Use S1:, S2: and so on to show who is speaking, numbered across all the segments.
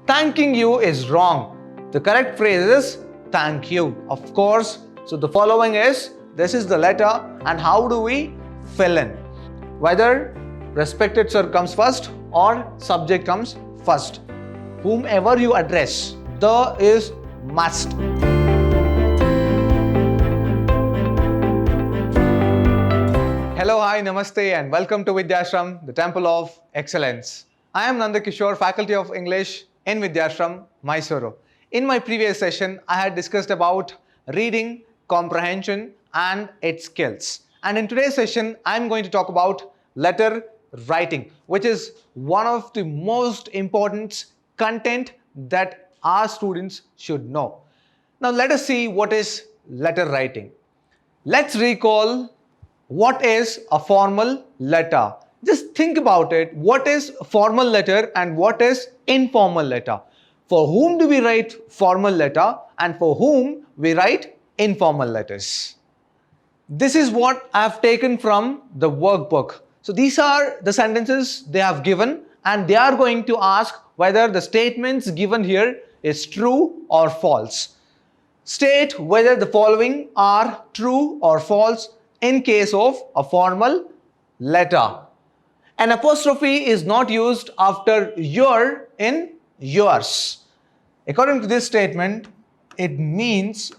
S1: Thanking you is wrong. The correct phrase is thank you, of course. So the following is, this is the letter and how do we fill in? Whether respected sir comes first or subject comes first. Whomever you address, the is must. Hello, hi, namaste and welcome to Vidhyaashram, the Temple of Excellence. I am Nanda Kishore, Faculty of English in Vidhyaashram, Mysuru. In my previous session, I had discussed about reading, comprehension and its skills. And in today's session, I am going to talk about letter writing, which is one of the most important content that our students should know. Now let us see what is letter writing. Let's recall what is a formal letter. Just think about it. What is formal letter and what is informal letter? For whom do we write formal letter and for whom we write informal letters? This is what I have taken from the workbook. So these are the sentences they have given and they are going to ask whether the statements given here is true or false. State whether the following are true or false in case of a formal letter. An apostrophe is not used after your in yours. According to this statement, it means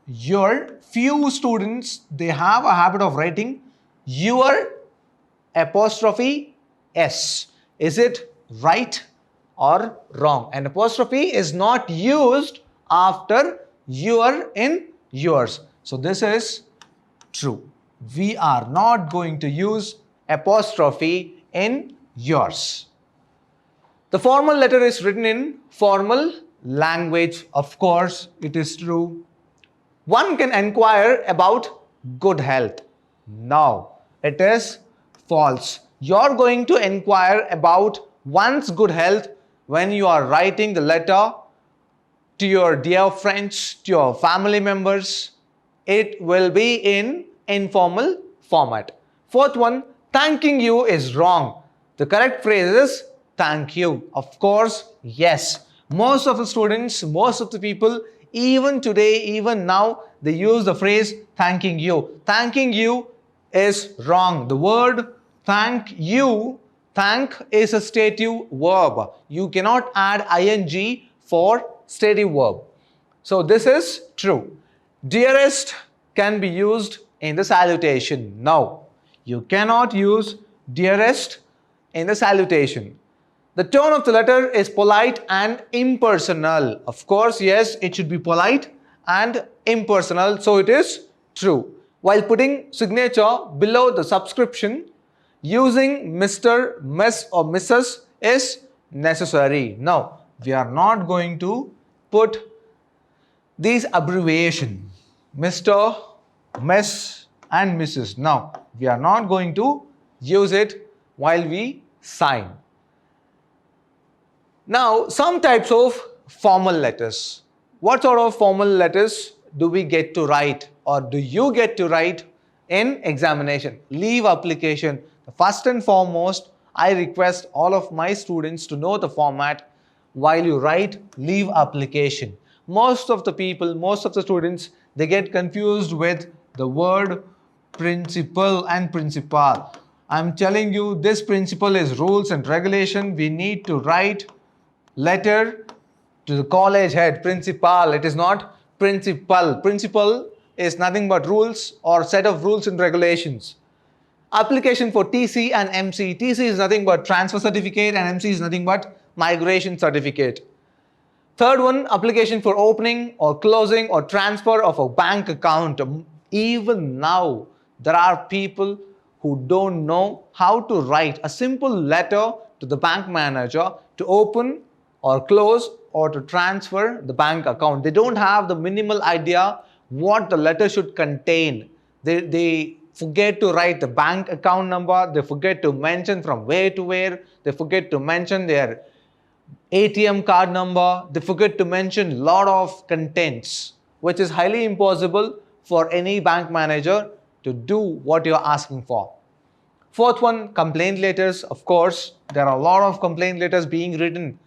S1: your few students, they have a habit of writing your apostrophe s. Is it right or wrong? An apostrophe is not used after your in yours. So this is true. We are not going to use apostrophe in yours. The formal letter is written in formal language. Of course, it is true. One can inquire about good health. No, it is false. You're going to inquire about one's good health when you are writing the letter to your dear friends, to your family members. It will be in informal format. Fourth one, thanking you is wrong. The correct phrase is thank you. Of course, yes. Most of the students, most of the people, even today, even now, they use the phrase thanking you. Thanking you is wrong. The word thank you, thank is a stative verb. You cannot add ing for stative verb. So this is true. Dearest can be used in the salutation. No, you cannot use dearest in the salutation. The tone of the letter is polite and impersonal. Of course, yes, it should be polite and impersonal. So it is true. While putting signature below the subscription, using Mr., Miss or Mrs. is necessary. No, we are not going to put these abbreviation Mr., Miss and Mrs. Now, we are not going to use it while we sign. Now, some types of formal letters. What sort of formal letters do we get to write or do you get to write in examination? Leave application. First and foremost, I request all of my students to know the format while you write leave application. Most of the people, most of the students, they get confused with the word principal and principal. I'm telling you, this principle is rules and regulation. We need to write letter to the college head, principal. It is not principal. Principal is nothing but rules or set of rules and regulations. Application for TC and MC. TC is nothing but transfer certificate and MC is nothing but migration certificate. Third one, application for opening or closing or transfer of a bank account. Even now, there are people who don't know how to write a simple letter to the bank manager to open or close or to transfer the bank account. They don't have the minimal idea what the letter should contain. They forget to write the bank account number. They forget to mention from where to where. They forget to mention their ATM card number. They forget to mention a lot of contents, which is highly impossible for any bank manager to do what you're asking for. Fourth one, complaint letters. Of course, there are a lot of complaint letters being written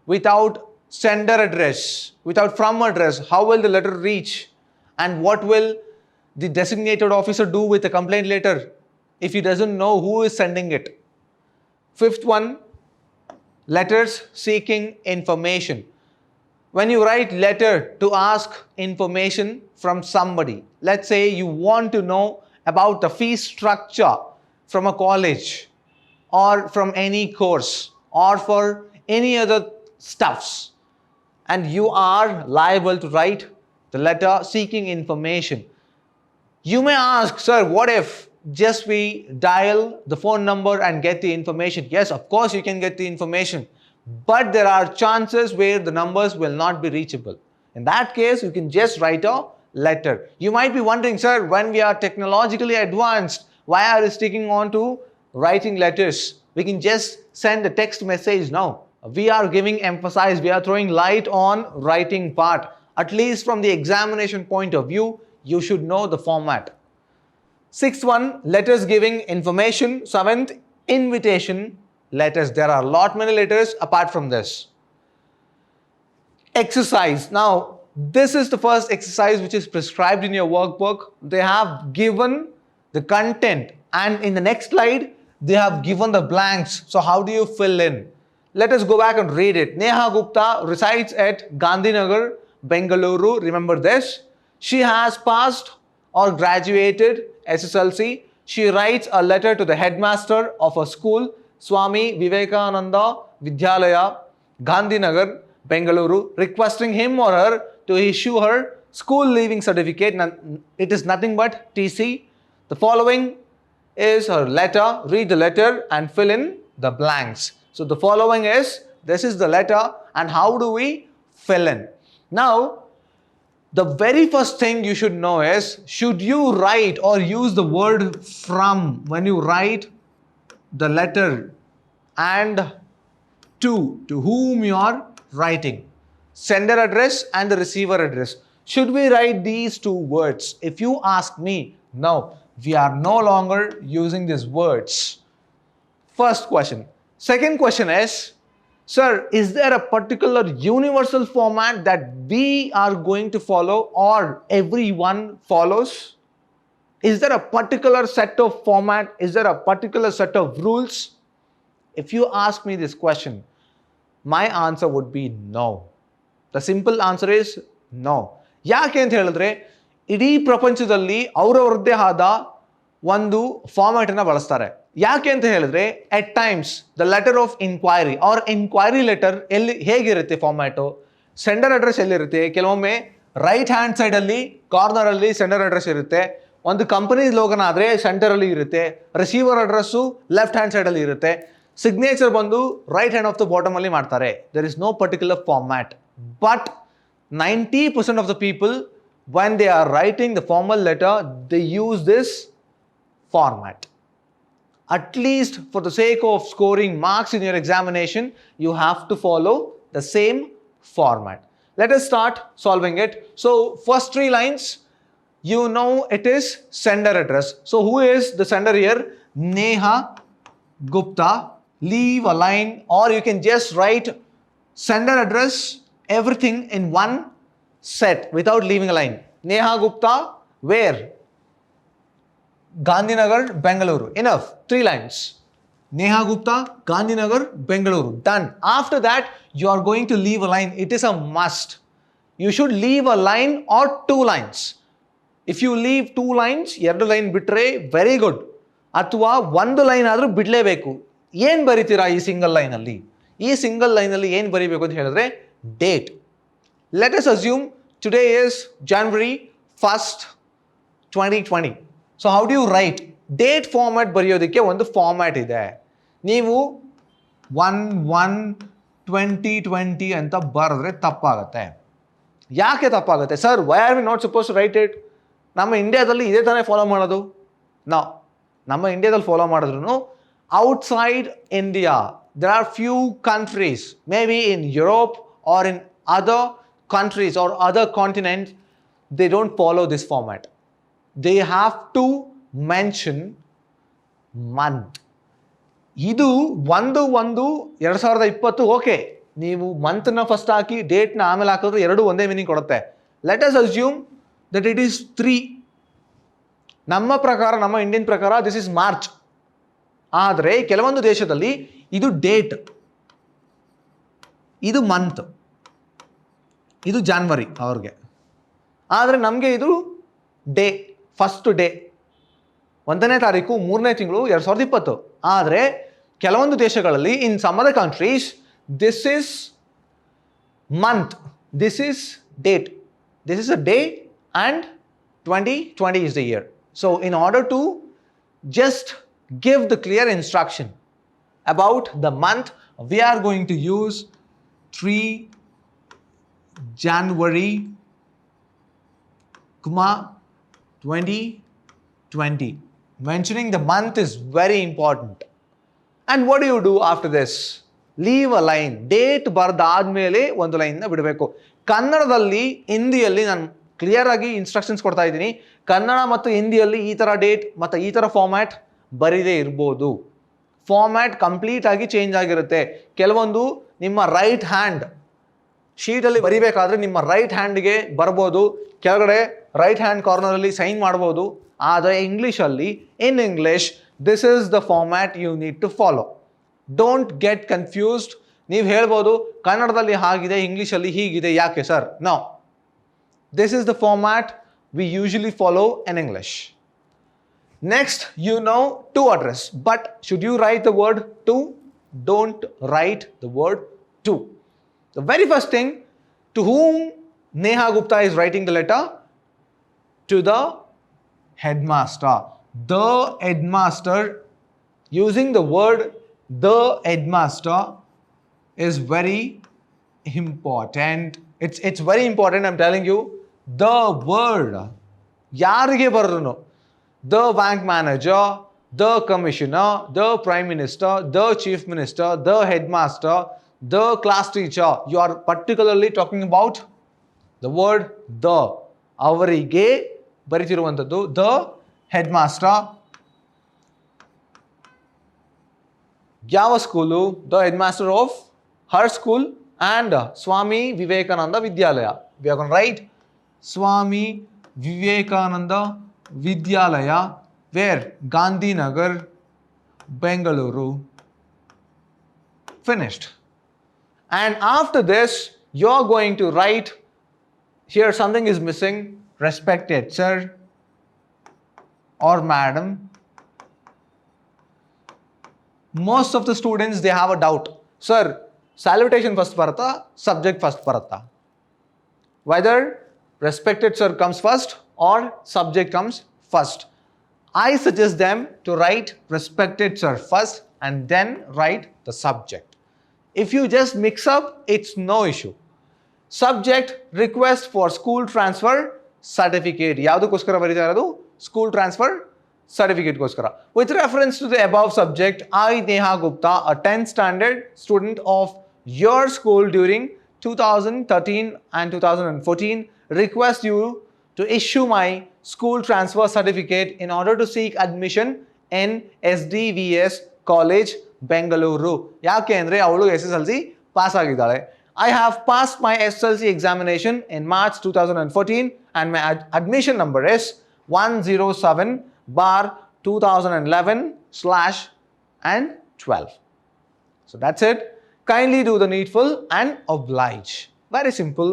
S1: without sender address, without from address, how will the letter reach? And what will the designated officer do with the complaint letter if he doesn't know who is sending it? Fifth one, letters seeking information. When you write letter to ask information from somebody, let's say you want to know about the fee structure from a college or from any course or for any other stuffs, and you are liable to write the letter seeking information. You may ask, sir, what if just we dial the phone number and get the information? Yes, of course you can get the information, but there are chances where the numbers will not be reachable. In that case, you can just write a letter. You might be wondering, sir, when we are technologically advanced, why are you sticking on to writing letters? We can just send a text message now. We are giving emphasis, we are throwing light on writing part. At least from the examination point of view, you should know the format. Sixth one, letters giving information. Seventh, invitation letters. There are a lot many letters apart from this. Exercise. Now, this is the first exercise which is prescribed in your workbook. They have given the content, and in the next slide, they have given the blanks. So how do you fill in? Let us go back and read it. Neha Gupta resides at Gandhinagar, Bengaluru. Remember this. She has passed or graduated SSLC. She writes a letter to the headmaster of a school, Swami Vivekananda Vidyalaya, Gandhinagar, Bengaluru, requesting him or her to issue her school leaving certificate. It is nothing but TC. The following is her letter. Read the letter and fill in the blanks. So the following is, this is the letter, and how do we fill in? Now, the very first thing you should know is, should you write or use the word from when you write the letter, and to whom you are writing? Sender address and the receiver address. Should we write these two words? If you ask me, no, we are no longer using these words. First question. Second question is, sir, is there a particular universal format that we are going to follow or everyone follows? Is there a particular set of format? Is there a particular set of rules? If you ask me this question, my answer would be no. The simple answer is no. ಯಾಕೆ ಅಂತ ಹೇಳಿದ್ರೆ ಇಡೀ ಪ್ರಪಂಚದಲ್ಲಿ ಅವರವರದ್ದೇ ಆದ ಒಂದು format ಅನ್ನು ಬಳಸ್ತಾರೆ. ಯಾಕೆ ಅಂತ ಹೇಳಿದ್ರೆ at times the letter of inquiry or inquiry letter ಎಲ್ಲಿ ಹೇಗಿರುತ್ತೆ ಫಾರ್ಮ್ಯಾಟು, ಸೆಂಡರ್ ಅಡ್ರೆಸ್ ಎಲ್ಲಿರುತ್ತೆ, ಕೆಲವೊಮ್ಮೆ ರೈಟ್ ಹ್ಯಾಂಡ್ ಸೈಡ್ ಅಲ್ಲಿ ಕಾರ್ನರ್ ಅಲ್ಲಿ ಸೆಂಡರ್ ಅಡ್ರೆಸ್ ಇರುತ್ತೆ, ಒಂದು ಕಂಪನಿ ಲೋಗನ್ ಆದ್ರೆ ಸೆಂಟರ್ ಅಲ್ಲಿ ಇರುತ್ತೆ, receiver address left hand side ಅಲ್ಲಿ ಇರುತ್ತೆ, ಸಿಗ್ನೇಚರ್ ಬಂದು right hand of the bottom ಅಲ್ಲಿ ಮಾಡ್ತಾರೆ. there is no particular format, but 90% of the people, when they are writing the formal letter, they use this format. At least for the sake of scoring marks in your examination, you have to follow the same format. Let us start solving it. So first three lines, you know it is sender address. So who is the sender here? Neha Gupta. Leave a line, or you can just write sender address, everything in one set without leaving a line. Neha Gupta, where? Gandhinagar, Bengaluru. Enough. 3 lines. Neha Gupta, Gandhinagar, Bengaluru. Done. After that, you are going to leave a line. It is a must. You should leave a line or 2 lines. If you leave 2 lines, 2 line bitre, very good. ಅಥವಾ 1 line ಆದರೂ ಬಿಡಲೇಬೇಕು. ಏನು ಬರೀತೀರಾ ಈ single ಲೈನಲ್ಲಿ? ಈ single ಲೈನಲ್ಲಿ ಏನು ಬರೀಬೇಕು ಅಂತ ಹೇಳಿದ್ರೆ date. Let us assume today is January 1st, 2020. So how do you write? Date format ಬರೆಯೋದಕ್ಕೆ ಒಂದು ಫಾರ್ಮ್ಯಾಟ್ ಇದೆ. ನೀವು 1/1/2020 ಅಂತ ಬರೆದ್ರೆ ತಪ್ಪಾಗುತ್ತೆ. ಯಾಕೆ ತಪ್ಪಾಗುತ್ತೆ? Sir, why are we not suppose to write it? ನಮ್ಮ ಇಂಡಿಯಾದಲ್ಲಿ ಇದೇ ತಾನೇ ಫಾಲೋ ಮಾಡೋದು. ನಮ್ಮ ಇಂಡಿಯಾದಲ್ಲಿ ಫಾಲೋ ಮಾಡಿದ್ರು outside India, there are few countries, maybe in Europe or in other countries or other continents, they don't follow this format. They have to mention month. ಇದು 1/1/2020 okay, ನೀವು ಮಂತ್ನ ಫಸ್ಟ್ ಹಾಕಿ ಡೇಟ್ನ ಆಮೇಲೆ ಹಾಕಿದ್ರೆ ಎರಡು ಒಂದೇ ಮೀನಿಂಗ್ ಕೊಡುತ್ತೆ. Let us assume that it is 3. ನಮ್ಮ ಪ್ರಕಾರ, ನಮ್ಮ ಇಂಡಿಯನ್ ಪ್ರಕಾರ ದಿಸ್ ಇಸ್ ಮಾರ್ಚ್. ಆದರೆ ಕೆಲವೊಂದು ದೇಶದಲ್ಲಿ ಇದು ಡೇಟ್, ಇದು ಮಂತ್, ಇದು ಜಾನ್ವರಿ ಅವ್ರಿಗೆ. ಆದರೆ ನಮಗೆ ಇದು ಡೇ, ಫಸ್ಟ್ ಡೇ, 1ನೇ ತಾರೀಕು 3ನೇ ತಿಂಗಳು 2020. ಆದರೆ ಕೆಲವೊಂದು ದೇಶಗಳಲ್ಲಿ in some other countries this is month, this is date, this is a day and 2020 is the year. So in order to just give the clear instruction about the month, we are going to use 3 January, 2020. Mentioning the month is very important. And what do you do after this? Leave a line. Date ಬರ್ದಾದ್ಮೇಲೆ ಒಂದು ಲೈನ್ನ ಬಿಡಬೇಕು. ಕನ್ನಡದಲ್ಲಿ, ಹಿಂದಿಯಲ್ಲಿ ನಾನು clear ಆಗಿ instructions ಕೊಡ್ತಾ ಇದ್ದೀನಿ. ಕನ್ನಡ ಮತ್ತು ಹಿಂದಿಯಲ್ಲಿ ಈ ಥರ ಡೇಟ್ ಮತ್ತು ಈ ಥರ ಫಾರ್ಮ್ಯಾಟ್ ಬರೀದೇ ಇರ್ಬೋದು. ಫಾರ್ಮ್ಯಾಟ್ ಕಂಪ್ಲೀಟ್ ಆಗಿ ಚೇಂಜ್ ಆಗಿರುತ್ತೆ. ಕೆಲವೊಂದು ನಿಮ್ಮ ರೈಟ್ ಹ್ಯಾಂಡ್ ಶೀಟಲ್ಲಿ ಬರಿಬೇಕಾದ್ರೆ ನಿಮ್ಮ ರೈಟ್ ಹ್ಯಾಂಡ್ಗೆ ಬರ್ಬೋದು, ಕೆಳಗಡೆ ರೈಟ್ ಹ್ಯಾಂಡ್ ಕಾರ್ನರಲ್ಲಿ ಸೈನ್ ಮಾಡ್ಬೋದು. ಆದರೆ ಇಂಗ್ಲೀಷಲ್ಲಿ, in English, this is the format you need to follow. Don't get confused. ನೀವು ಹೇಳ್ಬೋದು ಕನ್ನಡದಲ್ಲಿ ಹಾಗಿದೆ, ಇಂಗ್ಲೀಷಲ್ಲಿ ಹೀಗಿದೆ, ಯಾಕೆ sir? No, this is the format we usually follow in English. Next, you know to address, but should you write the word to? Don't write the word to. The very first thing, to whom Neha Gupta is writing the letter? To the headmaster. The headmaster. Using the word the headmaster is very important. It's very important, I'm telling you. The word ಯಾರಿಗೆ ಬರೋನು, the bank manager, the commissioner, the prime minister, the chief minister, the headmaster, the class teacher, you are particularly talking about the word the. ಅವರಿಗೆ ಬರೀತಿರುವಂಥದ್ದು the headmaster. ಯಾವ school? the headmaster of her school and Swami Vivekananda Vidyalaya. We are going to write Swami Vivekananda Vidyalaya, where? Gandhinagar, Bengaluru. Finished. And after this, you are going to write, here something is missing, respected sir or madam. Most of the students, they have a doubt. Sir, salutation first barata, subject first barata. Whether respected sir comes first or subject comes first. I suggest them to write respected sir first and then write the subject. If you just mix up, it's no issue. Subject, request for school transfer certificate. ಯಾವುದಕ್ಕೋಸ್ಕರ ಬರೀತಾ ಇರೋದು? School transfer certificate ಗೋಸ್ಕರ. With reference to the above subject, I, Neha Gupta, a 10th standard student of your school during 2013 and 2014, request you to issue my school transfer certificate in order to seek admission in SDVS College, Bengaluru. ಯಾಕೆ ಅಂದರೆ ಅವಳು SSLC pass ಆಗಿದ್ದಾಳೆ. I have passed my SSLC examination in March 2014 and my admission number is 107/2011/12. So that's it. Kindly do the needful and oblige. Very simple.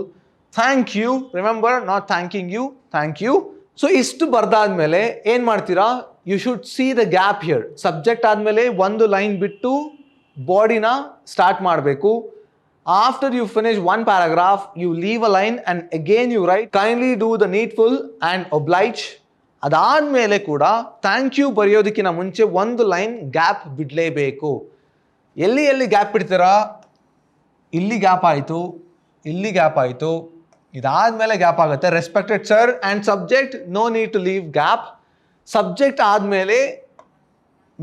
S1: Thank you. Remember, not thanking you. Thank you. So ಇಷ್ಟು ಬರ್ದಾದ್ಮೇಲೆ ಏನು ಮಾಡ್ತೀರಾ? You should see the gap here. Subject ಆದಮೇಲೆ ಒಂದು line ಬಿಟ್ಟು ಬಾಡಿನ start ಮಾಡಬೇಕು. After you finish one paragraph, you leave a line and again you write, kindly do the needful and oblige. ಅದಾದಮೇಲೆ ಕೂಡ ಥ್ಯಾಂಕ್ ಯು ಬರೆಯೋದಕ್ಕಿಂತ ಮುಂಚೆ ಒಂದು ಲೈನ್ ಗ್ಯಾಪ್ ಬಿಡಲೇಬೇಕು. ಎಲ್ಲಿ ಎಲ್ಲಿ ಗ್ಯಾಪ್ ಬಿಡ್ತೀರಾ? ಇಲ್ಲಿ ಗ್ಯಾಪ್ ಆಯಿತು, ಇಲ್ಲಿ ಗ್ಯಾಪ್ ಆಯಿತು, ಇದಾದಮೇಲೆ ಗ್ಯಾಪ್ ಆಗುತ್ತೆ. Respected sir and subject, no need to leave gap. Subject ಆದಮೇಲೆ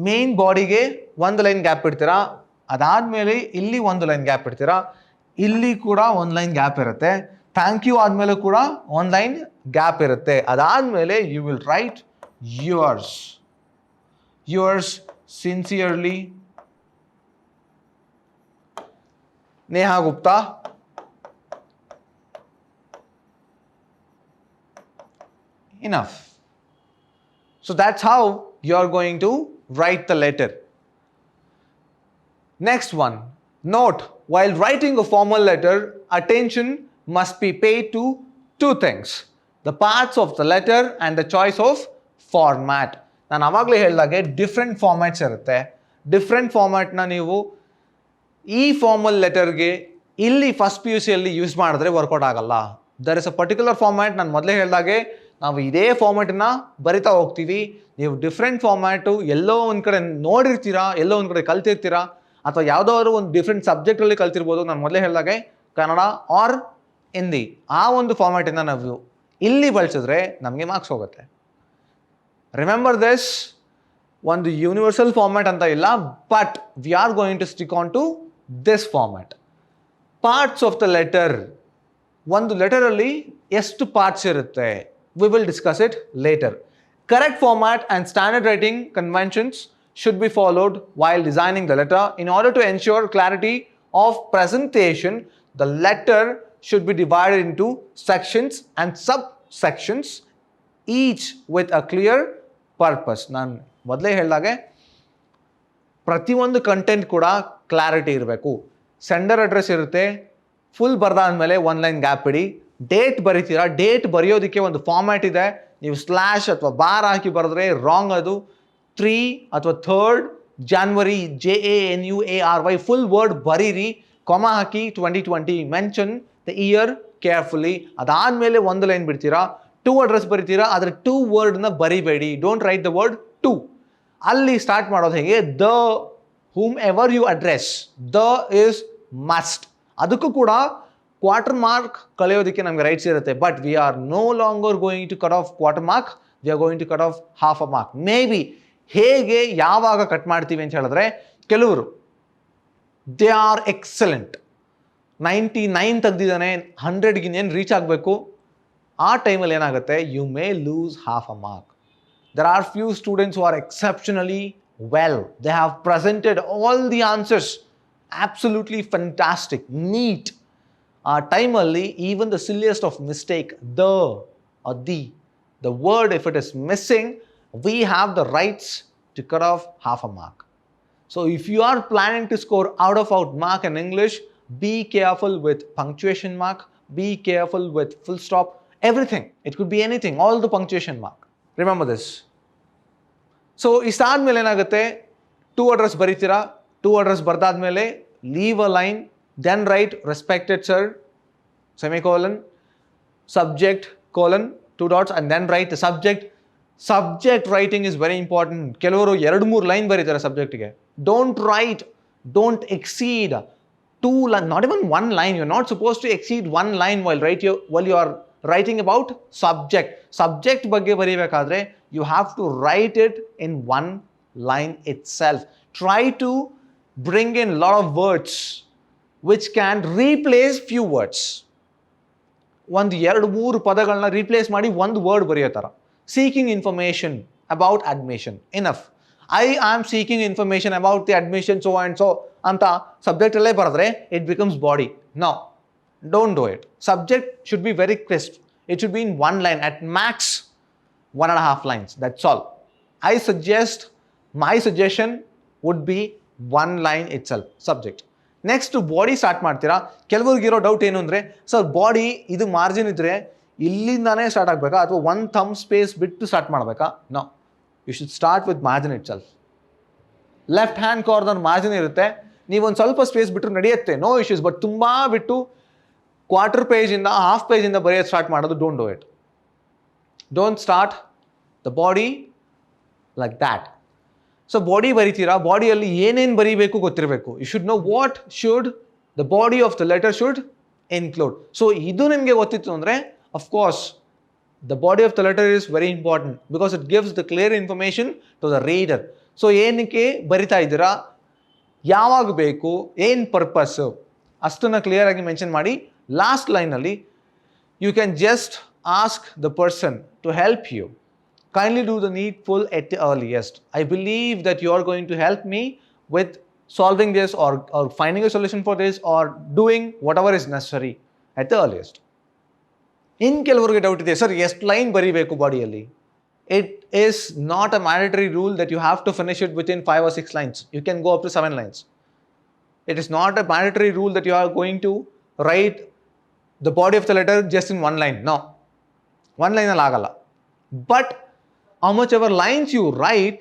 S1: ಮೇನ್ ಬಾಡಿಗೆ ಒಂದು ಲೈನ್ ಗ್ಯಾಪ್ ಇಡ್ತೀರಾ. ಅದಾದಮೇಲೆ ಇಲ್ಲಿ ಒಂದು ಲೈನ್ ಗ್ಯಾಪ್ ಇಡ್ತೀರಾ. ಇಲ್ಲಿ ಕೂಡ ಒಂದು ಲೈನ್ ಗ್ಯಾಪ್ ಇರುತ್ತೆ. ಥ್ಯಾಂಕ್ ಯು ಆದಮೇಲೆ ಕೂಡ ಒಂದು ಲೈನ್ ಗ್ಯಾಪ್ ಇರುತ್ತೆ. ಅದಾದಮೇಲೆ you will write yours sincerely Neha Gupta. Enough. So that's how you're going to write the letter. Next one. Note, while writing a formal letter, attention must be paid to two things. The parts of the letter and the choice of format. ನಾನು ಆವಾಗಲೇ ಹೇಳಿದಾಗೆ different formats ಇರುತ್ತೆ. Different ಫಾರ್ಮ್ಯಾಟ್ನ ನೀವು ಈ formal ಲೆಟರ್ಗೆ ಇಲ್ಲಿ first P U ಸಿಯಲ್ಲಿ ಯೂಸ್ ಮಾಡಿದ್ರೆ ವರ್ಕೌಟ್ ಆಗಲ್ಲ. There is a particular format. ನಾನು ಮೊದಲೇ ಹೇಳಿದಾಗೆ ನಾವು ಇದೇ ಫಾರ್ಮ್ಯಾಟನ್ನ ಬರಿತಾ ಹೋಗ್ತೀವಿ. ನೀವು ಡಿಫ್ರೆಂಟ್ ಫಾರ್ಮ್ಯಾಟು ಎಲ್ಲೋ ಒಂದು ಕಡೆ ನೋಡಿರ್ತೀರಾ, ಎಲ್ಲೋ ಒಂದು ಕಡೆ ಕಲ್ತಿರ್ತೀರಾ, ಅಥವಾ ಯಾವುದಾದ್ರು ಒಂದು ಡಿಫ್ರೆಂಟ್ ಸಬ್ಜೆಕ್ಟಲ್ಲಿ ಕಲ್ತಿರ್ಬೋದು. ನಾನು ಮೊದಲೇ ಹೇಳಿದಾಗೆ ಕನ್ನಡ ಆರ್ ಹಿಂದಿ, ಆ ಒಂದು ಫಾರ್ಮ್ಯಾಟಿಂದ ನಾವು ಇಲ್ಲಿ ಬಳಸಿದ್ರೆ ನಮಗೆ ಮಾರ್ಕ್ಸ್ ಹೋಗುತ್ತೆ. ರಿಮೆಂಬರ್ ದಿಸ್, ಒಂದು ಯೂನಿವರ್ಸಲ್ ಫಾರ್ಮ್ಯಾಟ್ ಅಂತ ಇಲ್ಲ, but we are going to stick on to this format. Parts of the letter. ಒಂದು ಲೆಟರಲ್ಲಿ ಎಷ್ಟು ಪಾರ್ಟ್ಸ್ ಇರುತ್ತೆ? We will discuss it later. Correct format and standard writing conventions should be followed while designing the letter. In order to ensure clarity of presentation, the letter should be divided into sections and subsections, each with a clear purpose. ನಾನು ಮೊದಲೇ ಹೇಳಿದಾಗೆ ಪ್ರತಿಯೊಂದು content ಕೂಡ clarity ಇರಬೇಕು. Sender address ಇರುತ್ತೆ, full ಬರ್ದಾದ್ಮೇಲೆ ಒಂದು line gap ಇಡಿ. Date ಬರೀತೀರಾ, date ಬರೆಯೋದಕ್ಕೆ ಒಂದು ಫಾರ್ಮ್ಯಾಟ್ ಇದೆ. ನೀವು ಸ್ಲ್ಯಾಶ್ ಅಥವಾ ಬಾರ್ ಹಾಕಿ ಬರೆದ್ರೆ ರಾಂಗ್. ಅದು 3 ಅಥವಾ 3rd January JANUARY full word ಬರೀರಿ. ಕೊಮ ಹಾಕಿ 2020 ಮೆನ್ಷನ್ ದ ಇಯರ್ ಕೇರ್ಫುಲಿ. ಅದಾದಮೇಲೆ ಒಂದು ಲೈನ್ ಬಿಡ್ತೀರಾ. 2 ಅಡ್ರೆಸ್ ಬರೀತೀರಾ, ಆದರೆ 2 ವರ್ಡ್ನ ಬರಿಬೇಡಿ. Don't write the word 2. ಅಲ್ಲಿ ಸ್ಟಾರ್ಟ್ ಮಾಡೋದು ಹೇಗೆ? The whom ever you address, the is must. ಅದಕ್ಕೂ ಕೂಡ ಕ್ವಾರ್ಟರ್ ಮಾರ್ಕ್ ಕಳೆಯೋದಕ್ಕೆ ನಮಗೆ ರೈಟ್ಸ್ ಇರುತ್ತೆ. But we are no longer going to cut off quarter mark, we are going to cut off half a mark. Maybe ಹೇಗೆ ಯಾವಾಗ cut ಮಾಡ್ತೀವಿ ಅಂತ ಹೇಳಿದ್ರೆ, ಕೆಲವರು ದೇ ಆರ್ ಎಕ್ಸಲೆಂಟ್, 99 ತೆಗ್ದಿದ್ದಾನೆ, 100ಗೆ ಇನ್ನೇನು ರೀಚ್ ಆಗಬೇಕು. ಆ ಟೈಮಲ್ಲಿ ಏನಾಗುತ್ತೆ? You may lose half a mark. There are few students who are exceptionally well. They have presented all the answers absolutely fantastic, neat. ಆ ಟೈಮಲ್ಲಿ even the silliest of mistake, the or the word, if it is missing, we have the rights to cut off half a mark. So if you are planning to score out of out mark in English, be careful with punctuation mark, be careful with full stop, everything. It could be anything, all the punctuation mark. Remember this. So ಇಷ್ಟಾದ್ಮೇಲೆ ಏನಾಗುತ್ತೆ? 2 address ಬರೀತೀರಾ. 2 address ಬರ್ದಾದ್ಮೇಲೆ leave a line, then write respected sir, semicolon, subject, colon, 2 dots, and then write the subject. Subject writing is very important. ಕೆಲವರು 2-3 line ಬರೀತಾರೆ ಸಬ್ಜೆಕ್ಟ್ಗೆ. Don't exceed 2 line, not even 1 line. You're not supposed to exceed 1 line while you are writing about subject ಬಗ್ಗೆ ಬರೀಬೇಕಾದ್ರೆ you have to write it in 1 line itself. Try to bring in a lot of words which can replace few words. ಒಂದು 2-3 ಪದಗಳನ್ನ replace ಮಾಡಿ ಒಂದು word ಬರೆಯೋ ಥರ. Seeking information about admission, enough. I am seeking information about the admission so and so ಅಂತ ಸಬ್ಜೆಕ್ಟಲ್ಲೇ ಬರೆದ್ರೆ it becomes body. No, don't do it. Subject should be very crisp. It should be in 1 line, at max 1.5 lines. That's all. My suggestion would be 1 line itself, subject. Next body start ಮಾಡ್ತೀರಾ. ಕೆಲವ್ರಿಗಿರೋ doubt ಏನು ಅಂದರೆ, sir body ಇದು margin ಇದ್ದರೆ ಇಲ್ಲಿಂದಾನೇ start ಆಗಬೇಕಾ ಅಥವಾ 1 thumb space ಬಿಟ್ಟು start ಮಾಡಬೇಕಾ? No, you should start with margin itself. Left hand corner margin ಇರುತ್ತೆ, ನೀವೊಂದು ಸ್ವಲ್ಪ ಸ್ಪೇಸ್ ಬಿಟ್ಟರು ನಡೆಯುತ್ತೆ, ನೋ ಇಶ್ಯೂಸ್. ಬಟ್ ತುಂಬ ಬಿಟ್ಟು ಕ್ವಾರ್ಟರ್ ಪೇಜಿಂದ ಹಾಫ್ ಪೇಜಿಂದ ಬರೆಯೋದು ಸ್ಟಾರ್ಟ್ ಮಾಡೋದು, don't do it. Don't start the body like that. So body ಬರಿತೀರಾ, ಬಾಡಿಯಲ್ಲಿ ಏನೇನು ಬರೀಬೇಕು ಗೊತ್ತಿರಬೇಕು. You should know what should the body of the letter should include. So ಇದು ನಿಮಗೆ ಗೊತ್ತಿತ್ತು ಅಂದರೆ of course the body of the letter is very important because it gives the clear information to the reader. So ಏನಕ್ಕೆ ಬರಿತಾ ಇದ್ದೀರಾ, ಯಾವಾಗ ಬೇಕು, ಏನು ಪರ್ಪಸ್ಸು, ಅಷ್ಟನ್ನು ಕ್ಲಿಯರಾಗಿ ಮೆನ್ಷನ್ ಮಾಡಿ. ಲಾಸ್ಟ್ ಲೈನಲ್ಲಿ you can just ask the person to help you. Kindly do the needful at the earliest. I believe that you are going to help me with solving this or finding a solution for this or doing whatever is necessary at the earliest. ಇನ್ನು ಕೆಲವರಿಗೆ doubt ಇದೆ, sir ಎಷ್ಟು line ಬರೀಬೇಕು ಬಾಡಿಯಲ್ಲಿ? It is not a mandatory rule that you have to finish it within 5 or 6 lines. You can go up to 7 lines. It is not a mandatory rule that you are going to write the body of the letter just in 1 line. No. 1 line ಅಲ್ಲಿ ಆಗಲ್ಲ. But how much ever lines you write,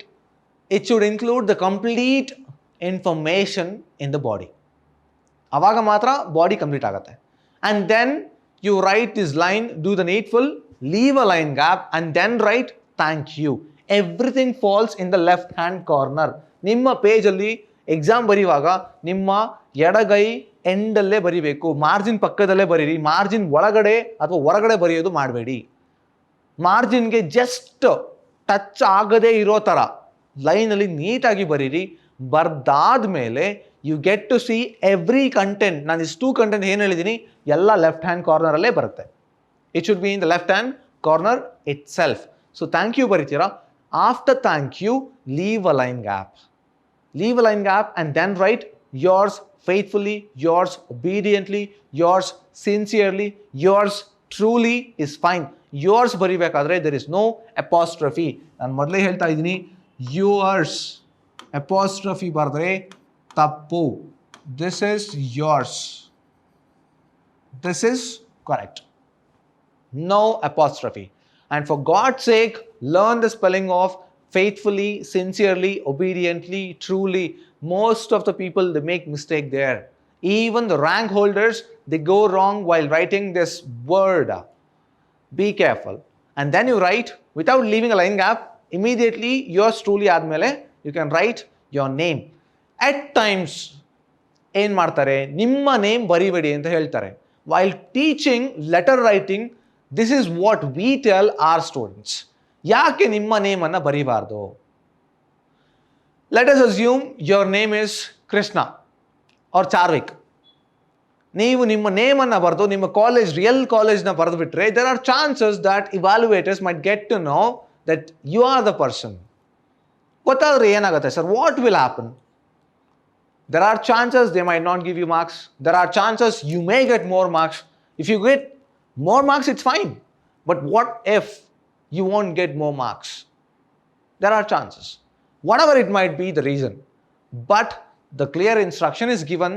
S1: it should include the complete information in the body. ಅವಾಗ ಮಾತ್ರ body complete ಆಗುತ್ತೆ. And then you write this line, do the needful, leave a line gap and then write thank you. Everything falls in the left hand corner. ನಿಮ್ಮ ಪೇಜಲ್ಲಿ exam ಬರೆಯುವಾಗ ನಿಮ್ಮ ಎಡಗೈ ಎಂಡಲ್ಲೇ ಬರಿಬೇಕು. Margin ಪಕ್ಕದಲ್ಲೇ ಬರೀರಿ. ಮಾರ್ಜಿನ್ ಒಳಗಡೆ ಅಥವಾ ಹೊರಗಡೆ ಬರೆಯೋದು ಮಾಡಬೇಡಿ. ಮಾರ್ಜಿನ್ಗೆ ಜಸ್ಟ್ ಟಚ್ ಆಗದೇ ಇರೋ ಥರ ಲೈನಲ್ಲಿ ನೀಟಾಗಿ ಬರೀರಿ. ಬರ್ದಾದ ಮೇಲೆ you get to see every content. ನಾನು ಇಷ್ಟು ಕಂಟೆಂಟ್ ಏನು ಹೇಳಿದ್ದೀನಿ ಎಲ್ಲ ಲೆಫ್ಟ್ ಹ್ಯಾಂಡ್ ಕಾರ್ನರಲ್ಲೇ ಬರುತ್ತೆ. It should be in the left hand corner itself. So thank you ಬರೀತೀರಾ. After thank you leave a line gap. Leave a line gap and then write yours faithfully, yours obediently, yours sincerely, yours truly is fine. Yours ಬರಿಬೇಕಾದ್ರೆ there is no apostrophe. ನಾನು ಮೊದಲೇ ಹೇಳ್ತಾ ಇದ್ದೀನಿ, yours apostrophe ಬರೆದ್ರೆ ತಪ್ಪು. This is yours. This is correct. No apostrophe. And for God's sake, learn the spelling of faithfully, sincerely, obediently, truly. Most of the people, they make mistake there. Even the rank holders, they go wrong while writing this word. Be careful. And then you write without leaving a line gap. Immediately yours truly admele you can write your name. At times ಏನು ಮಾಡ್ತಾರೆ, ನಿಮ್ಮ name ಬರಿಬೇಡಿ ಅಂತ ಹೇಳ್ತಾರೆ. While teaching letter writing, this is what we tell our students. ಯಾಕೆ ನಿಮ್ಮ ನೇಮನ್ನು ಬರೀಬಾರ್ದು? Let us assume your name is Krishna or Charvik. ನೀವು ನಿಮ್ಮ ನೇಮನ್ನು ಬರೆದು ನಿಮ್ಮ ಕಾಲೇಜ್ ರಿಯಲ್ ಕಾಲೇಜ್ನ ಬರೆದು ಬಿಟ್ರೆ there are chances that evaluators might get to know that you are the person. ಗೊತ್ತಾದ್ರೆ ಏನಾಗುತ್ತೆ sir? What will happen? There are chances they might not give you marks. There are chances you may get more marks. If you get more marks, it's fine. But what if you won't get more marks? There are chances. Whatever it might be the reason. But the clear instruction is given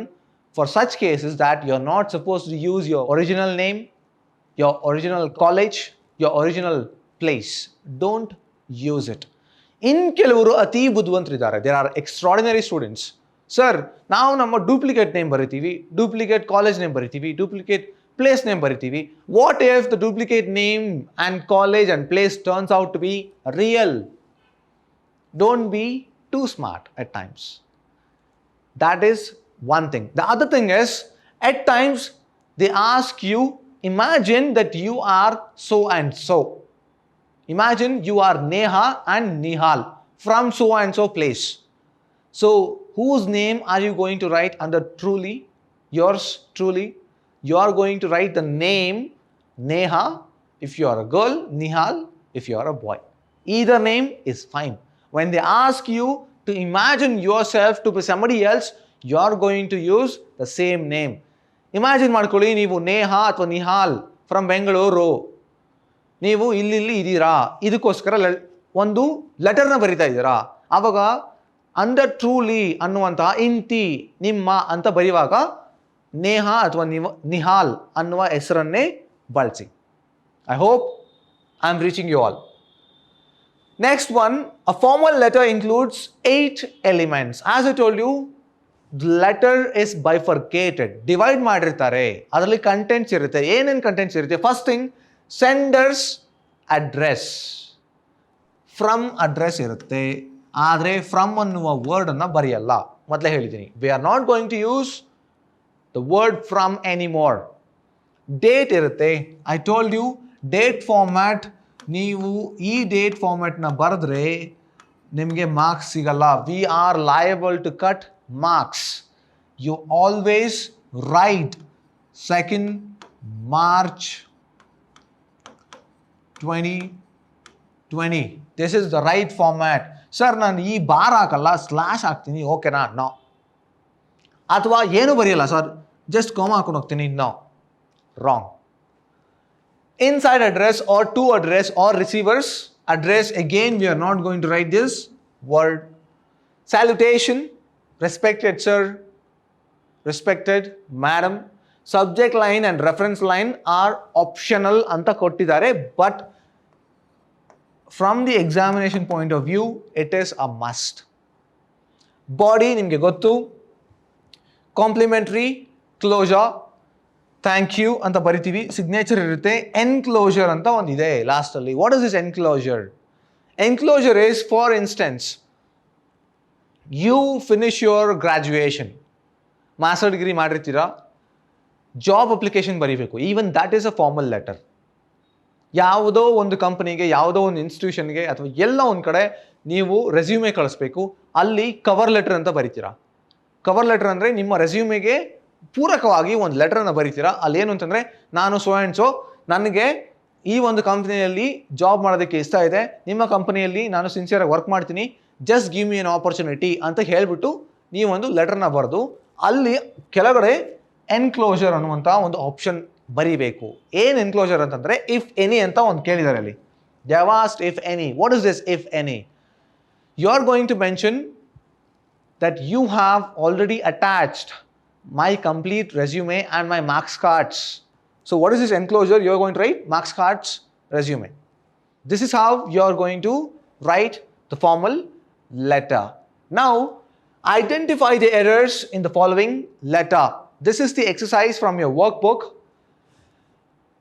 S1: for such cases that you're not supposed to use your original name, your original college, your original place. Don't use it. In ಕೆಲವರು ಅತಿ ಬುದ್ಧಿವಂತರಿದ್ದಾರೆ. There are extraordinary students. Sir, ನಾವು ನಮ್ಮ duplicate name ಬರಿತೀವಿ, duplicate college name ಬರಿತೀವಿ, duplicate place name ಬರಿತೀವಿ. What if the duplicate name and college and place turns out to be real? Don't be too smart at times. That is one thing. The other thing is, at times they ask you, imagine that you are so and so. Imagine you are Neha and Nihal from so and so place. So whose name are you going to write under truly? Yours truly. You are going to write the name Neha if you are a girl, Nihal if you are a boy. Either name is fine. When they ask you to imagine yourself to be somebody else, you are going to use the same name. Imagine ಮಾಡ್ಕೊಳ್ಳಿ, ನೀವು ನೇಹಾ ಅಥವಾ Nihal from Bengaluru, ನೀವು ಇಲ್ಲಿ ಇದ್ದೀರಾ, ಇದಕ್ಕೋಸ್ಕರ ಒಂದು ಲೆಟರ್ನ ಬರಿತಾ ಇದ್ದೀರಾ. ಆವಾಗ ಅಂಡರ್ ಟ್ರೂಲಿ ಅನ್ನುವಂತಹ ಇಂತಿ ನಿಮ್ಮ ಅಂತ ಬರೆಯುವಾಗ ನೇಹಾ ಅಥವಾ ನಿಹಾಲ್ ಅನ್ನುವ ಹೆಸರನ್ನೇ ಬಳಸಿ. I hope I am reaching you all. Next one, a formal letter includes 8 elements. As I told you, letter is bifurcated, divide ಮಾಡಿರ್ತಾರೆ. ಅದರಲ್ಲಿ ಕಂಟೆಂಟ್ಸ್ ಇರುತ್ತೆ. ಏನೇನು ಕಂಟೆಂಟ್ಸ್ ಇರುತ್ತೆ? First thing, sender's address, from address ಇರುತ್ತೆ. ಆದರೆ ಫ್ರಮ್ ಅನ್ನುವ ವರ್ಡನ್ನು ಬರೆಯಲ್ಲ. ಮೊದಲೇ ಹೇಳಿದ್ದೀನಿ, we are not going to use the word from anymore. Date ಇರುತ್ತೆ. I told you, date format, ನೀವು ಈ ಡೇಟ್ ಫಾರ್ಮ್ಯಾಟ್ನ ಬರೆದ್ರೆ ನಿಮಗೆ ಮಾರ್ಕ್ಸ್ ಸಿಗಲ್ಲ. We are liable to cut marks. You always write 2nd March 2020. This is the right format. Sir, ನಾನು ಈ bar ಹಾಕಲ್ಲ, ಸ್ಲಾಶ್ ಹಾಕ್ತೀನಿ, ಓಕೆನಾ? ನೋ, ಅಥವಾ ಏನು ಬರೆಯಲ್ಲ ಸರ್, ಜಸ್ಟ್ ಕಾಮಾ ಹಾಕೊಂಡು ಹೋಗ್ತೀನಿ. No, wrong. Inside address or to address or receiver's address, again we are not going to write this word. Salutation, respected sir, respected madam. Subject line and reference line are optional anta kottidare, but from the examination point of view it is a must. Body nimge gottu, complimentary, closure, thank you ಅಂತ ಬರಿತೀವಿ, signature ಇರುತ್ತೆ. Enclosure ಅಂತ ಒಂದಿದೆ ಲಾಸ್ಟಲ್ಲಿ. What is this enclosure? Enclosure is, for instance, you finish your graduation, master degree ಮಾಡಿರ್ತೀರಾ, job application ಬರೀಬೇಕು. Even that is a formal letter. ಯಾವುದೋ ಒಂದು ಕಂಪನಿಗೆ, ಯಾವುದೋ ಒಂದು ಇನ್ಸ್ಟಿಟ್ಯೂಷನ್ಗೆ ಅಥವಾ ಎಲ್ಲ ಒಂದು ಕಡೆ ನೀವು ರೆಸ್ಯೂಮೆ ಕಳಿಸ್ಬೇಕು. ಅಲ್ಲಿ ಕವರ್ ಲೆಟರ್ ಅಂತ ಬರೀತೀರಾ. ಕವರ್ ಲೆಟರ್ ಅಂದರೆ ನಿಮ್ಮ ರೆಸ್ಯೂಮೆಗೆ ಪೂರಕವಾಗಿ ಒಂದು ಲೆಟರನ್ನು ಬರೀತೀರಾ. ಅಲ್ಲಿ ಏನು ಅಂತಂದರೆ, ನಾನು ಸೋ ಆ್ಯಂಡ್ ಸೋ, ನನಗೆ ಈ ಒಂದು ಕಂಪ್ನಿಯಲ್ಲಿ ಜಾಬ್ ಮಾಡೋದಕ್ಕೆ ಇಷ್ಟ ಇದೆ, ನಿಮ್ಮ ಕಂಪನಿಯಲ್ಲಿ ನಾನು ಸಿನ್ಸಿಯರಾಗಿ ವರ್ಕ್ ಮಾಡ್ತೀನಿ, just give me N opportunity ಅಂತ ಹೇಳಿಬಿಟ್ಟು ನೀವೊಂದು ಲೆಟರ್ನ ಬರೆದು ಅಲ್ಲಿ ಕೆಳಗಡೆ ಎನ್ಕ್ಲೋಜರ್ ಅನ್ನುವಂಥ ಒಂದು ಆಪ್ಷನ್ ಬರೀಬೇಕು. ಏನು ಎನ್ಕ್ಲೋಜರ್ ಅಂತಂದರೆ, ಇಫ್ ಎನಿ ಅಂತ ಒಂದು ಕೇಳಿದ್ದಾರೆ ಅಲ್ಲಿ. Just if any. What is this if any? You are going to mention that you have already attached my complete resume and my marks cards. So what is this enclosure? You are going to write marks cards, resume. This is how you are going to write the formal letter. Now, identify the errors in the following letter. This is the exercise from your workbook.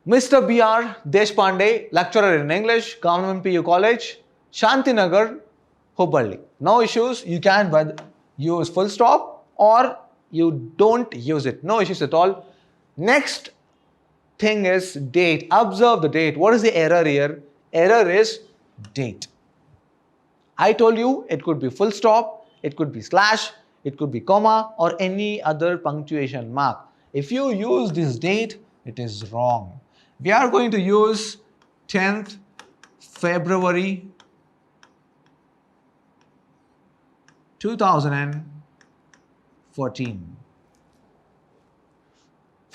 S1: Mr. B.R. Deshpande, lecturer in English, Government PU College, Shantinagar, Hubballi. No issues. You can use full stop or you don't use it. No issues at all. Next thing is date. Observe the date. What is the error here? Error is date. I told you it could be full stop, it could be slash, it could be comma or any other punctuation mark. If you use this date, it is wrong. We are going to use 10th February 2014.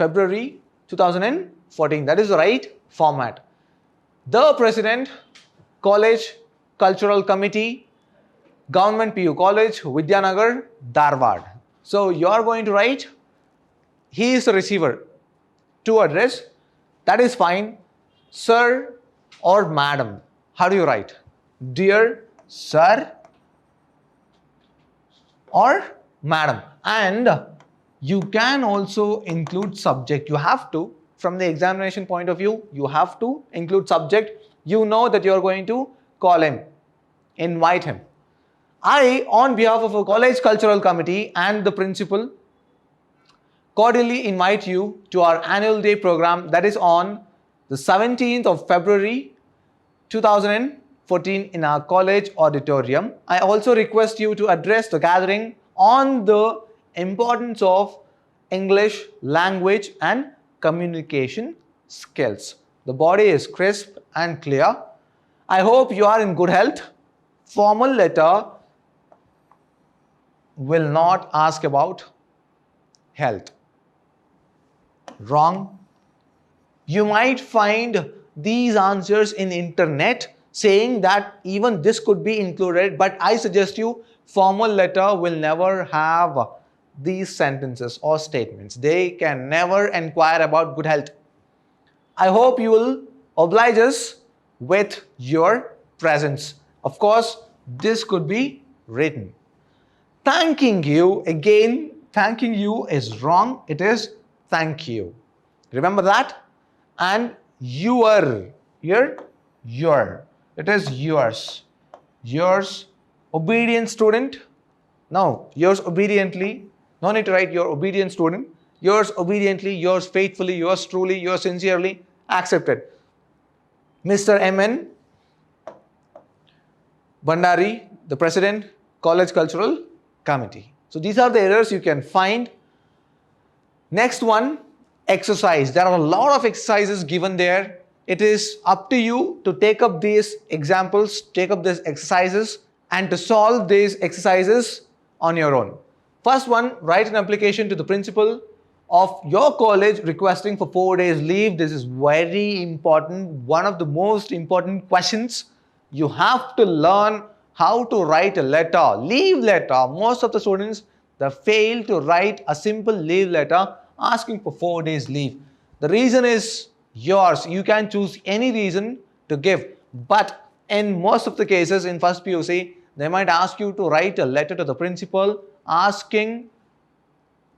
S1: February 2014. That is the right format. The President, College Cultural Committee, Government PU College, Vidhyaanagar, Dharwad. So you are going to write, he is the receiver. To address, that is fine. Sir or madam. How do you write? Dear sir or madam. And you can also include subject. You have to, from the examination point of view, you have to include subject. You know that you are going to call him, invite him. I, on behalf of a college cultural committee and the principal, cordially invite you to our annual day program that is on the 17th of February 2014 in our college auditorium. I also request you to address the gathering on the importance of English language and communication skills. The body is crisp and clear. I hope you are in good health. Formal letter will not ask about health. Wrong. You might find these answers in internet saying that even this could be included, but I suggest you, formal letter will never have these sentences or statements. They can never inquire about good health. I hope you will oblige us with your presence. Of course, this could be written. Thanking you, again, thanking you is wrong. It is thank you. Remember that? And your. It is yours. Yours, obedient student. No, yours obediently. No need to write your obedient student. Yours obediently, yours faithfully, yours truly, yours sincerely. Accepted. Mr. M.N. Bandari, the President, College Cultural Committee. So these are the errors you can find. Next one, exercise. There are a lot of exercises given there. It is up to you to take up these examples, take up these exercises and to solve these exercises on your own. First one, write an application to the principal of your college requesting for 4 days leave. This is very important, one of the most important questions. You have to learn how to write a letter, leave letter. Most of the students, they fail to write a simple leave letter asking for 4 days leave. The reason is yours. You can choose any reason to give, but in most of the cases in first PUC, they might ask you to write a letter to the principal asking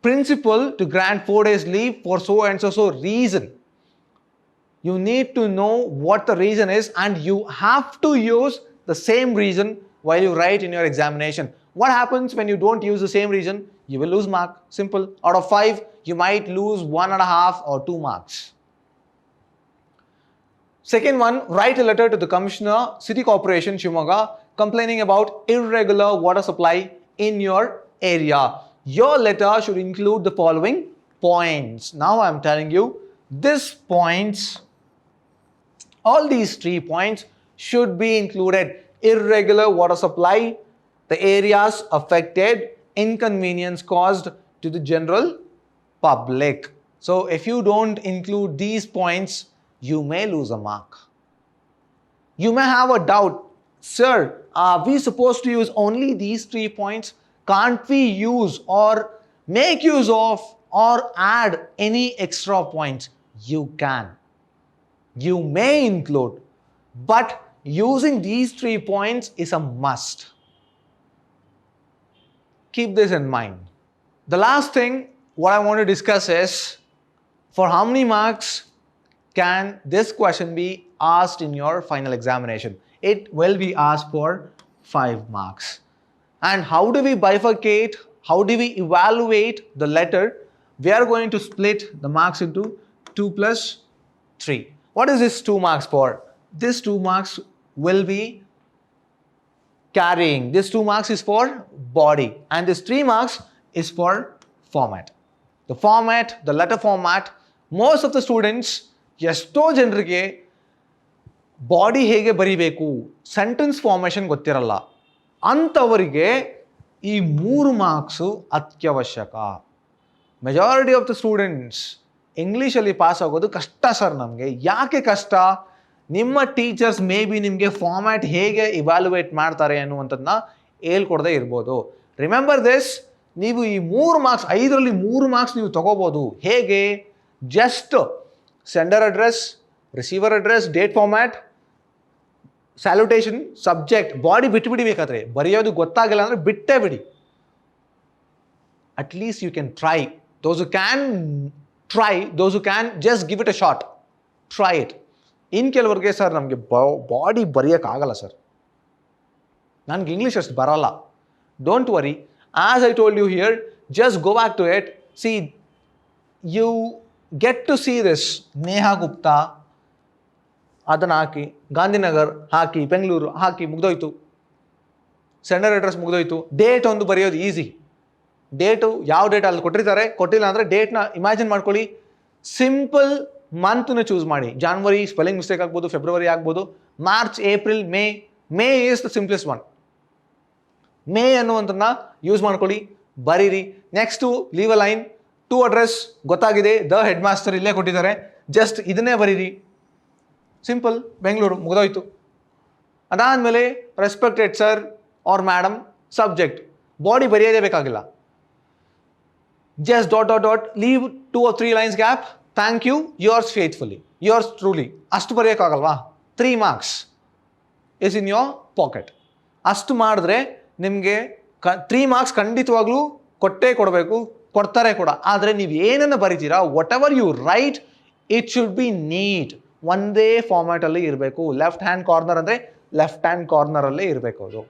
S1: principal to grant 4 days leave for so and so reason. You need to know what the reason is, and you have to use the same reason while you write in your examination. What happens when you don't use the same reason? You will lose mark. Simple. Out of 5, you might lose 1.5 or 2 marks. Second one, write a letter to the Commissioner, City Corporation, Shimoga, complaining about irregular water supply in your area. Your letter should include the following points. Now I'm telling you, these points, all these 3 points should be included. Irregular water supply, the areas affected, inconvenience caused to the general public. So if you don't include these points, you may lose a mark. You may have a doubt, sir, are we supposed to use only these 3 points? Can't we use or make use of or add any extra points? You can. You may include, but using these 3 points is a must. Keep this in mind. The last thing what I want to discuss is, for how many marks can this question be asked in your final examination? It will be asked for 5 marks. And how do we bifurcate? How do we evaluate the letter? We are going to split the marks into 2 plus 3. What is this 2 marks for? This 2 marks will be carrying. This 2 marks is for body, and this 3 marks is for format. The format, the letter format, most of the students, ಎಷ್ಟೋ ಜನರಿಗೆ body ಹೇಗೆ ಬರಿಬೇಕು, sentence formation ಗೊತ್ತಿರಲ್ಲ. ಅಂಥವರಿಗೆ ಈ 3 marks ಅತ್ಯವಶ್ಯಕ. Majority of the students ಇಂಗ್ಲೀಷಲ್ಲಿ pass ಆಗೋದು ಕಷ್ಟ ಸರ್ ನಮಗೆ. ಯಾಕೆ ಕಷ್ಟ? ನಿಮ್ಮ ಟೀಚರ್ಸ್ ಮೇ ಬಿ ನಿಮಗೆ ಫಾರ್ಮ್ಯಾಟ್ ಹೇಗೆ ಇವ್ಯಾಲ್ಯುವೇಟ್ ಮಾಡ್ತಾರೆ ಅನ್ನುವಂಥದ್ದನ್ನ ಹೇಳ್ಕೊಡದೇ ಇರ್ಬೋದು. ರಿಮೆಂಬರ್ ದಿಸ್, ನೀವು ಈ 3 ಮಾರ್ಕ್ಸ್, 5ರಲ್ಲಿ 3 ಮಾರ್ಕ್ಸ್ ನೀವು ತಗೋಬೋದು. ಹೇಗೆ? Just sender address, receiver address, date format, salutation, subject, body ಬಿಟ್ಬಿಡಿ. ಬೇಕಾದ್ರೆ ಬರೆಯೋದು ಗೊತ್ತಾಗಲ್ಲ ಅಂದರೆ ಬಿಟ್ಟೇ ಬಿಡಿ. At least you can try. Those who can try, those who can just give it a shot. Try it. ಇನ್ನು ಕೆಲವರಿಗೆ ಸರ್ ನಮಗೆ ಬಾಡಿ ಬರೆಯೋಕ್ಕಾಗಲ್ಲ ಸರ್, ನನಗೆ ಇಂಗ್ಲೀಷ್ ಅಷ್ಟು ಬರಲ್ಲ. Don't worry. As I told you here, just go back to it. See, you get to see this. Neha Gupta ಅದನ್ನು ಹಾಕಿ, ಗಾಂಧಿನಗರ್ ಹಾಕಿ, ಬೆಂಗಳೂರು ಹಾಕಿ, ಮುಗ್ದೋಯ್ತು. ಸೆಂಡರ್ ಅಡ್ರೆಸ್ ಮುಗ್ದೋಯ್ತು. ಡೇಟ್ ಒಂದು ಬರೆಯೋದು ಈಸಿ. ಡೇಟು ಯಾವ ಡೇಟ್ ಅಲ್ಲಿ ಕೊಟ್ಟಿರ್ತಾರೆ, ಕೊಟ್ಟಿಲ್ಲ ಅಂದರೆ ಡೇಟ್ನ ಇಮ್ಯಾಜಿನ್ ಮಾಡ್ಕೊಳ್ಳಿ. ಸಿಂಪಲ್ ಮಂತ್ನ ಚೂಸ್ ಮಾಡಿ. ಜಾನ್ವರಿ ಸ್ಪೆಲ್ಲಿಂಗ್ ಮಿಸ್ಟೇಕ್ ಆಗ್ಬೋದು, ಫೆಬ್ರವರಿ ಆಗ್ಬೋದು, March, April, May. May is the simplest one. May ಅನ್ನುವಂಥದ್ದನ್ನ ಯೂಸ್ ಮಾಡ್ಕೊಳ್ಳಿ, ಬರೀರಿ. Next leave a line. To address ಗೊತ್ತಾಗಿದೆ, ದ ಹೆಡ್ ಮಾಸ್ಟರ್ ಇಲ್ಲೇ ಕೊಟ್ಟಿದ್ದಾರೆ, ಜಸ್ಟ್ ಇದನ್ನೇ ಬರೀರಿ. ಸಿಂಪಲ್, ಬೆಂಗಳೂರು, ಮುಗಿದೋಯ್ತು. ಅದಾದಮೇಲೆ respected sir or madam, subject, body ಬರೆಯೋದೇ ಬೇಕಾಗಿಲ್ಲ. Just dot dot dot, leave 2 or 3 lines gap, thank you, yours faithfully, yours truly. ಅಷ್ಟು ಬರೆಯೋಕ್ಕಾಗಲ್ವಾ? 3 marks is in your pocket. ಅಷ್ಟು ಮಾಡಿದ್ರೆ ನಿಮಗೆ 3 marks ಖಂಡಿತವಾಗ್ಲೂ ಕೊಡಬೇಕು, ಕೊಡ್ತಾರೆ ಕೂಡ. ಆದರೆ ನೀವು ಏನನ್ನು ಬರೀತೀರಾ, whatever you write, it should be neat. ಒಂದೇ ಫಾರ್ಮ್ಯಾಟಲ್ಲಿ ಇರಬೇಕು. ಲೆಫ್ಟ್ ಹ್ಯಾಂಡ್ ಕಾರ್ನರ್ ಅಂದರೆ ಲೆಫ್ಟ್ ಹ್ಯಾಂಡ್ ಕಾರ್ನರಲ್ಲೇ ಇರಬೇಕು. ಅದು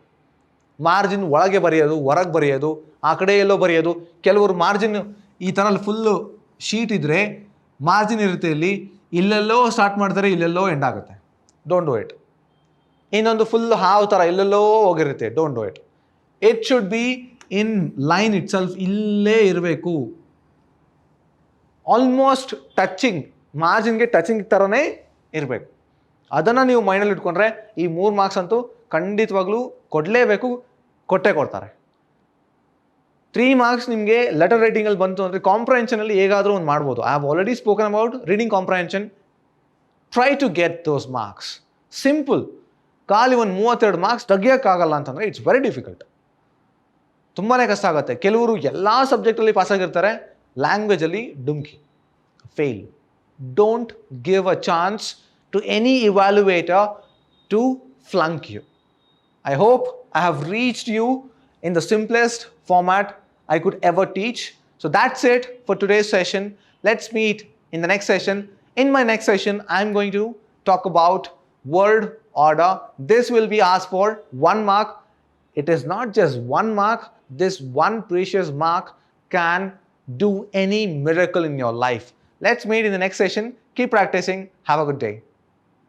S1: ಮಾರ್ಜಿನ್ ಒಳಗೆ ಬರೆಯೋದು, ಹೊರಗೆ ಬರೆಯೋದು, ಆ ಕಡೆ ಎಲ್ಲೋ ಬರೆಯೋದು. ಕೆಲವರು ಮಾರ್ಜಿನ್ ಈ ಥರ ಫುಲ್ಲು ಶೀಟ್ ಇದ್ದರೆ ಮಾರ್ಜಿನ್ ಇರುತ್ತೆ, ಇಲ್ಲಿ ಇಲ್ಲೆಲ್ಲೋ ಸ್ಟಾರ್ಟ್ ಮಾಡ್ತಾರೆ, ಇಲ್ಲೆಲ್ಲೋ ಎಂಡ್ ಆಗುತ್ತೆ. Don't do it. ಇನ್ನೊಂದು ಫುಲ್ ಹಾವು ಥರ ಎಲ್ಲೆಲ್ಲೋ ಹೋಗಿರುತ್ತೆ. Don't do it. It should be in line it self, ಇಲ್ಲೇ ಇರಬೇಕು. ಆಲ್ಮೋಸ್ಟ್ ಟಚಿಂಗ್, ಮಾರ್ಜಿನ್ಗೆ ಟಚಿಂಗ್ ಥರನೇ ಇರಬೇಕು. ಅದನ್ನು ನೀವು ಮೈಂಡಲ್ಲಿ ಇಟ್ಕೊಂಡ್ರೆ ಈ 3 ಮಾರ್ಕ್ಸ್ ಅಂತೂ ಖಂಡಿತವಾಗ್ಲೂ ಕೊಡಲೇಬೇಕು, ಕೊಟ್ಟೇ ಕೊಡ್ತಾರೆ. 3 ಮಾರ್ಕ್ಸ್ ನಿಮಗೆ ಲೆಟರ್ ರೈಟಿಂಗಲ್ಲಿ ಬಂತು ಅಂದರೆ ಕಾಂಪ್ರಹೆನ್ಷನಲ್ಲಿ ಹೇಗಾದರೂ ಒಂದು ಮಾಡ್ಬೋದು. I have already spoken about reading comprehension. Try to get those marks. Simple. ಖಾಲಿ ಒಂದು 32 ಮಾರ್ಕ್ಸ್ ತೆಗಿಯೋಕ್ಕಾಗಲ್ಲ ಅಂತಂದರೆ ಇಟ್ಸ್ ವೆರಿ ಡಿಫಿಕಲ್ಟ್. ತುಂಬಾ ಕಷ್ಟ ಆಗುತ್ತೆ. ಕೆಲವರು ಎಲ್ಲ ಸಬ್ಜೆಕ್ಟಲ್ಲಿ ಪಾಸ್ ಆಗಿರ್ತಾರೆ, ಲ್ಯಾಂಗ್ವೇಜಲ್ಲಿ ಡುಮ್ಕಿ, fail. Don't give a chance to any evaluator to flunk you. I hope I have reached you in the simplest format I could ever teach. So that's it for today's session. Let's meet in the next session. In my next session, I'm going to talk about word order. This will be asked for 1 mark. It is not just 1 mark. This one precious mark can do any miracle in your life. Let's meet in the next session. Keep practicing. Have a good day.